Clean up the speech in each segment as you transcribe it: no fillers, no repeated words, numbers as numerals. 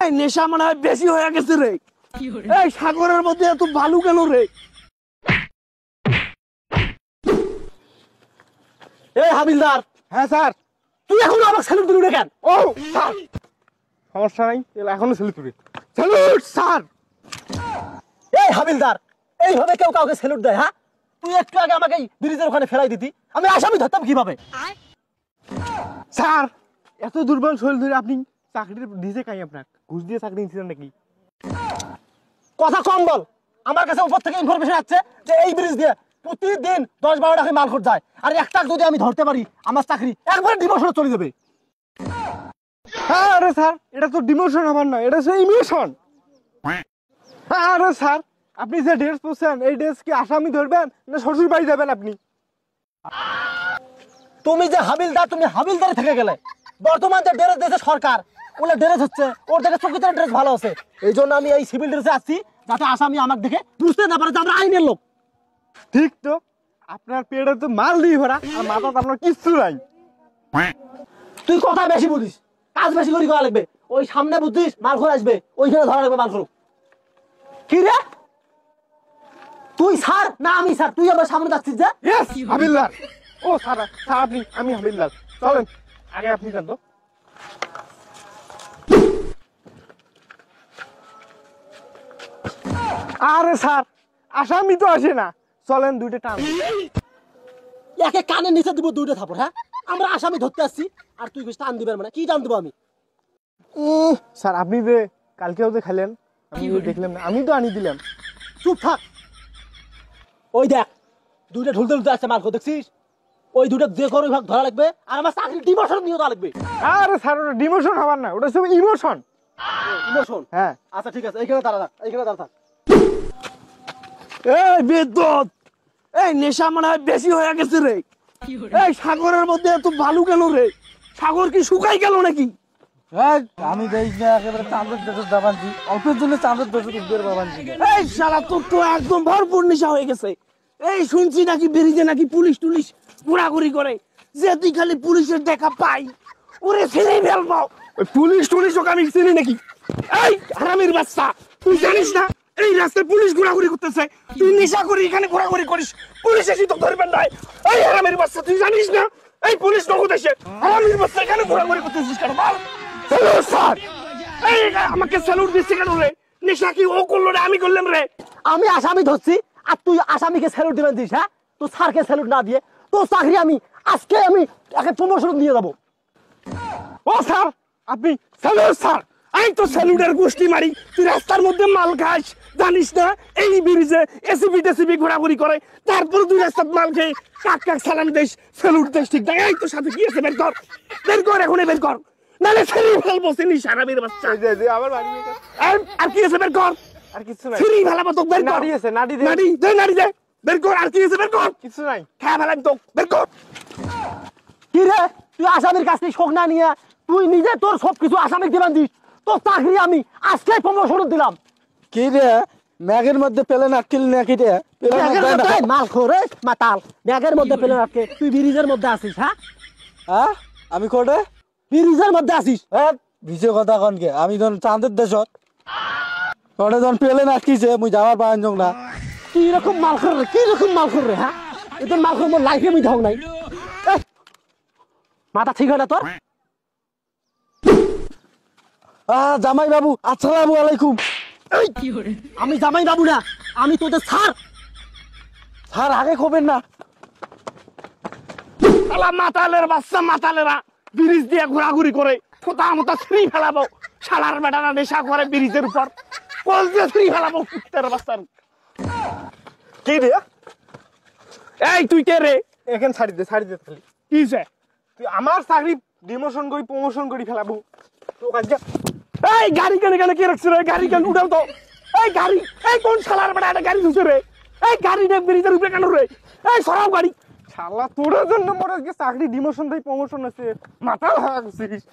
এই নেশা মনে হয় বেশি হয়ে গেছে রে। এই সাগরের মধ্যে এত বালু কেন রে? এই হাবিলদার। হ্যাঁ স্যার। তুই এখন আমাকে স্যালুট দিবি না কেন? ও স্যার, সমস্যা নাই, এখনো স্যালুট দিবি। Salute sir. এই হাবিলদার, এইভাবে কেউ কাউকে স্যালুট দেয়? হ্যাঁ, তুই একটু আগে আমাকে ব্রিজের ওখানে ফেলাই দিতি, আমি আসামি ধরতাম কিভাবে? স্যার, এত দুর্বল শরীর ধরে আপনি চাকরির দিয়েছে কাই? আপনার ঘুষ দিয়ে চাকরি নিয়েছিলেন নাকি? কথা কম বল। আমার কাছে উপর থেকে ইনফরমেশন আছে যে এই ব্রিজ দিয়ে প্রতিদিন 10-12 টাকা মাল খরচ যায়, আর একটা যদি আমি ধরতে পারি আমার চাকরি একবারে ডিমোশনে চলে যাবে। হ্যাঁ আরে স্যার, এটা তো ডিমোশন আমার নয়, এটা হচ্ছে ইমোশন। হ্যাঁ আরে স্যার, আপনি যে ড্রেস পরছেন এই ড্রেস কি আসামি ধরবেন না শ্বশুর বাড়ি যাবেন আপনি? তুমি যে হাবিলদার, তুমি হাবিলদারে থেকে গেলে। বর্তমান যে ড্রেস দিয়েছে সরকার, ওগুলো ড্রেস হচ্ছে ওর থেকে চকিদার ড্রেস ভালো আছে। এই জন্য আমি এই সিভিল ড্রেসে আসছি, যাতে আসামি আমাকে দেখে বুঝতে না পারে যে আমরা আইনের লোক। ঠিক তো, আপনার পেটে তো মাল দিয়ে ভরা আর মাথা তো আপনার কিচ্ছু নাই। তুই কথা বেশি বুঝিস, কাজ বেশি করে করা লাগবে। ওই সামনে বুঝিস মাল খোর আসবে, ওইখানে ধরা লাগবে মাল খোর। কি রে, তুই স্যার না আমি স্যার? তুই আমার সামনে যাচ্ছিস যে? ইয়েস হাবিলদার। ও স্যার, স্যার আপনি, আমি হাবিলদার। চলেন আগে আপনি যান তো। আরে স্যার, আসামি তো আসে না, চলেন দুইটা টান। একে কানের নিচে দিব দুইটা থাপড়। হ্যাঁ, আমরা আসামি ধরতে আসছি আর তুই টান দিবেন মানে কি টান দেবো আমি? স্যার আপনি যে কালকেও যে খেলেন, আমি দেখলাম না, আমি তো আনি দিলাম। চুপ থাক। ওই দেখ দুইটা ঢুলতে ঢুলতে আসছে মাল খোর, দেখছিস? ওই দুটো যে করে ভাগ ধরা লাগবে আর আমার চাকরি ডিমোশন নিয়ে দেওয়া লাগবে। আরে স্যার, ওটা ডিমোশন হবার না, ওটা সব ইমোশন। ইমোশন? হ্যাঁ। আচ্ছা ঠিক আছে, এইখানে দাঁড়া থাক, এইখানে দাঁড়া থাক। এই বেদ্যত, এই নেশা মনে হয় বেশি হয়ে গেছে রে। এই সাগরের মধ্যে এত বালু কেন রে? সাগর কি শুকাই গেল নাকি? আমি দেখ না, একেবারে চাঁদের দেশে যাবানছি, অল্পের জন্য চাঁদের দেশে উদ্বের বাবানছি। এই শালা তোর তো একদম ভরপুর নেশা হয়ে গেছে। এই শুনছি নাকি বেরিয়ে নাকি পুলিশ টুলিশ ঘোরাঘুরি করে, যে তুই খালি পুলিশের দেখা পাই ওরে ছেড়ে ফেলবো। পুলিশ টুলিশ ওকে আমি চিনি নাকি? এই হারামির বাচ্চা, তুই জানিস না এই রাস্তায় পুলিশ ঘোরাঘুরি করতেছে? তুই নেশা করি এখানে ঘোরাঘুরি করিস, পুলিশ এসে তো ধরবেন না। এই হারামির বাচ্চা, তুই জানিস না এই পুলিশ নগদ এসে? হারামির বাচ্চা, এখানে ঘোরাঘুরি করতেছিস কেন? বল। Salute sir. এই আমাকে স্যালুট দিচ্ছে কেন রে? নেশা কি ও করলো রে, আমি করলাম রে? আমি আসামি ধরছি আর তুই আসামিকে স্যালুট দিবেন দিস? হ্যাঁ, তো স্যারকে স্যালুট না দিয়ে তোর চাকরি আমি আজকে একে প্রমোশন দিয়ে যাবো। ও স্যার আপনি। Salute sir. এই তো স্যালুটের গোষ্ঠী মারি, তুই রাস্তার মধ্যে মাল খাস, জানিস না? এই ব্রিজে এসিপি টেসিপি ঘোরাঘুরি করে, তারপরে তুই রাস্তার মাল খেয়ে কাক কাক সালাম দেশ, স্যালুট দেশ, ঠিক না? এই তো সাথে কি আছে, বের কর, বের কর, এখন বের কর, নাহলে ছেড়ে ফেলবো। চিনি সারাবির বাচ্চা। আবার বাড়ি আর কি আছে, বের কর। আর কিছু নাই। ছিড়ি ফেলাবো তো, বের কর। নাড়ি আছে, নাড়ি দে। নাড়ি দে, নাড়ি দে, বের কর। আর কি আছে, বের কর। কিছু নাই। খেয়ে ফেলাম তো, বের কর। কি রে, তুই আসামির কাছ থেকে শোক না নিয়ে তুই নিজে তোর সবকিছু আসামিক দিবেন দিস? তোর চাকরি আমি আজকে প্রমোশন দিলাম। কি রে, ম্যাগের মধ্যে পেলেন আটকিল নাকি রে? মাল খোরে মাতাল, ব্যাগের মধ্যে পেলে আটকে, তুই ব্রিজের মধ্যে আসিস? হ্যাঁ, হ্যাঁ আমি কোটে ব্রিজের মধ্যে আসিস? হ্যাঁ, ভিজে কথা কনকে, আমি যখন চাঁদের দেশত কোটে যখন পেলেন আটকিছে মুই যাওয়ার পাওয়ান যোগ না। কি রকম মাল খোর, কি রকম মাল খোর রে? হ্যাঁ, এদের মাল খোর মোর লাইফে আমি ধাও নাই। মাথা ঠিক হয় না তোর? জামাই বাবু, আসসালামু আলাইকুম। আমি জামাই বাবু না, আমি তোদের স্যার। স্যার আগে খবেন না। শালা মাতালের বাচ্চা, মাতালেরা ব্রিজ দিয়ে ঘোরাঘুরি করে ফোতা মোতা ছিঁড়ি ফেলাবো। শালার বেটারা নেশা করে ব্রিজের উপর, কল দিয়ে ছিঁড়ি ফেলাবো কুত্তের বাচ্চার। কি রে? এই তুই কে রে? এখানে ছাড়ি দে, ছাড়ি দে খালি। কি হইছে? তুই আমার চাকরি ডিমোশন করি প্রমোশন করি ফেলাবো তো কাজ। এই গাড়ি কেন কেন কে রাখছে রে? গাড়ি কেন উঠাও তো। এই গাড়ি, এই কোন শালার বেটা একটা গাড়ি ধুছে রে? এই গাড়ি নে ব্রিজের উপরে কেন রে? এই সরাও গাড়ি। শালা তোর জন্য মোর আজকে চাকরি ডিমোশন দেই প্রমোশন আছে, মাথা লাগা গেছিস।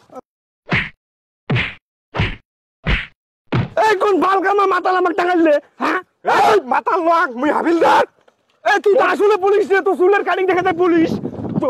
এই কোন বালকামা মাতাল আমাকে টাঙাইলে? হ্যাঁ, এই মাথা লাগ, মুই হাবিলদার। এই তুই তো আসলে পুলিশ রে, তো চুলের কাটিং দেখে পুলিশ। তো